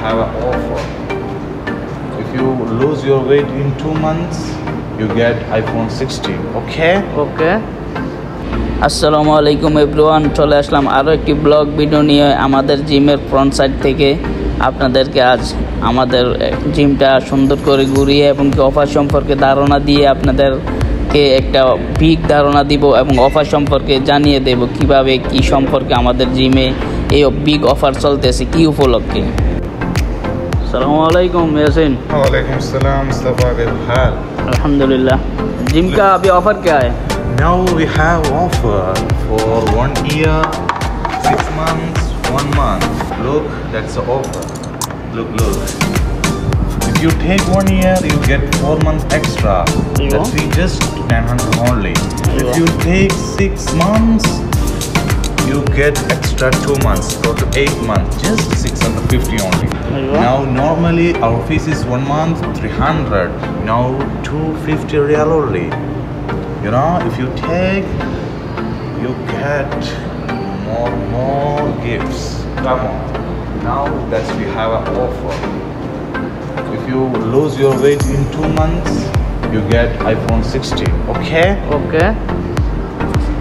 have an offer. If you lose your weight in 2 months, you get iPhone 16. Okay? ওকে। আসসালামু আলাইকুম everyone, চলে আসলাম আরও একটি ব্লগ ভিডিও নিয়ে আমাদের জিমের ফ্রন্ট সাইড থেকে। আপনাদেরকে আজ আমাদের জিমটা সুন্দর করে ঘুরিয়ে এবং কি অফার সম্পর্কে ধারণা দিয়ে আপনাদেরকে একটা বিগ ধারণা দিব এবং অফার সম্পর্কে জানিয়ে দেব কিভাবে কি সম্পর্কে আমাদের জিমে এই বিগ অফার চলতেছে কি উপলক্ষে। আসসালামু আলাইকুম यासीन। वालेकुम सलाम मुस्तफा, कैसे हाल? अल्हम्दुलिल्लाह। जिम का अभी ऑफर क्या है? Now we have offer for 1 year, 6 months, 1 month. Look, that's the offer. Look. If you take 1 year, you get 4 months extra. That's just 900 only. If you take 6 months, you get extra 2 months, total 8 months, just 650 only. Now normally our fees is 1 month 300, now 250 real only. You know, if you take, you get more gifts. Come on, now that we have an offer. If you lose your weight in 2 months, you get iPhone 16. Okay?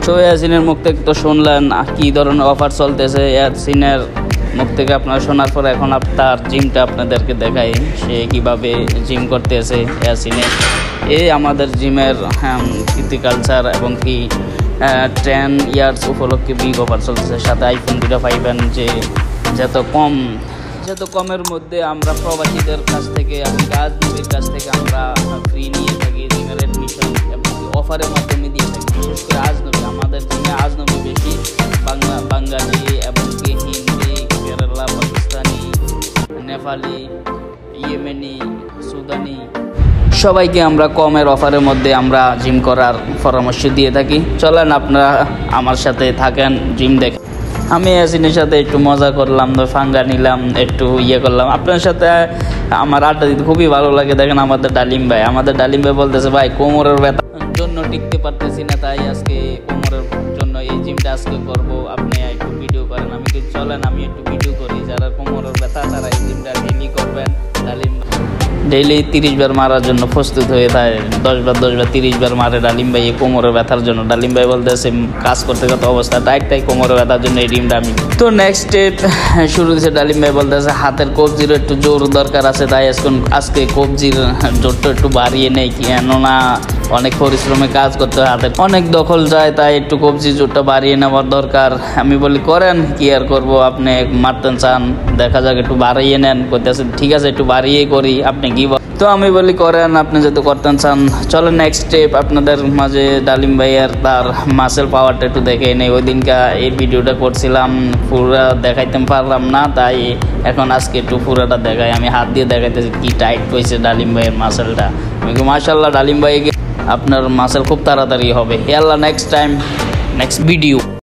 তো ইয়াসিনের মুখ থেকে তো শুনলেন কী ধরনের offer চলতেছে। ইয়াসিনের মুখ থেকে আপনারা শোনার পর এখন তার জিমটা আপনাদেরকে দেখাই, সে কীভাবে জিম করতেছে। ইয়াসিনের এই আমাদের জিমের কৃতিকালচার এবং কি 10 ইয়ার্স উপলক্ষে বিগ অফার চলতেছে, সাথে আইফোন 2 পাইবেন যত কমের মধ্যে আমরা প্রবাসীদের কাছ থেকে এবং আজনবীর কাছ থেকে আমরা ফ্রি নিয়ে থাকি জিমের অ্যাডমিশন এবং অফারের মাধ্যমে দিয়ে থাকি। বিশেষ করে আজনবী, আমাদের জিমে আজনবী বেশি, বাঙালি এবং কি হিন্দি, কেরালা, পাকিস্তানি, নেপালি, ইয়েমেনি, সুদানি সবাইকে আমরা কমের অফারের মধ্যে আমরা জিম করার পরামর্শ দিয়ে থাকি। চলেন আপনারা আমার সাথে থাকেন, জিম দেখেন। আমি ইয়াসিনের সাথে একটু মজা করলাম, ফাঙ্গা নিলাম, একটু করলাম। আপনার সাথে আমার আড্ডা দিতে খুবই ভালো লাগে। দেখেন আমাদের ডালিম ভাই বলতেছে, ভাই কোমরের ব্যথার জন্য টিকতে পারতেছি না, তাই আজকে কোমরের জন্য এই জিমটা আজকে করবো, আপনি একটু ভিডিও করেন। আমি কি চলেন আমি একটু ভিডিও করি। যারা কোমরের ব্যথা তারা এই জিমটা ডেইলি করবেন। ডালিম ডেইলি 30 বার মারার জন্য প্রস্তুত হয়ে থাকে, 10 বার 30 বার মারে ডালিম ভাই এই কোমরের ব্যথার জন্য। ডালিম ভাই বলতেছে কাজ করতে কত অবস্থা টাইট কোমরের ব্যথার জন্য এই ডিমটা আমি। তো নেক্সট স্টেপ শুরু হয়েছে। ডালিম ভাই বলতেছে হাতের কবজির একটু জোর দরকার আছে, তাই আজকে কবজির জোরটা একটু বাড়িয়ে নেই, কেননা অনেক পরিশ্রমে কাজ করতে হয়, হাতের অনেক দখল যায়, তাই একটু কবজি জোরটা বাড়িয়ে নেওয়ার দরকার। আমি বলি করেন, কি আর করবো, আপনি মারতেন চান, দেখা যাক একটু বাড়িয়ে নেন। করতেছে ঠিক আছে একটু বাড়িয়েই করি, আপনি কি তো আমি বলি করেন, আপনি যদি করতেন চান। চলেন নেক্সট স্টেপ আপনাদের মাঝে ডালিম ভাইয়ের তার মাসেল পাওয়ারটা একটু দেখে নেই। ওই দিনকা এই ভিডিওটা করছিলাম, পুরা দেখাইতে পারলাম না, তাই এখন আজকে একটু পুরাটা দেখাই। আমি হাত দিয়ে দেখাইতেছি কি টাইট হয়েছে ডালিম ভাইয়ের মাসেলটা। আমি মাশাআল্লাহ ডালিম ভাইকে আপনার মাসেল খুব তাড়াতাড়ি হবে। আল্লাহ নেক্সট টাইম নেক্সট ভিডিও।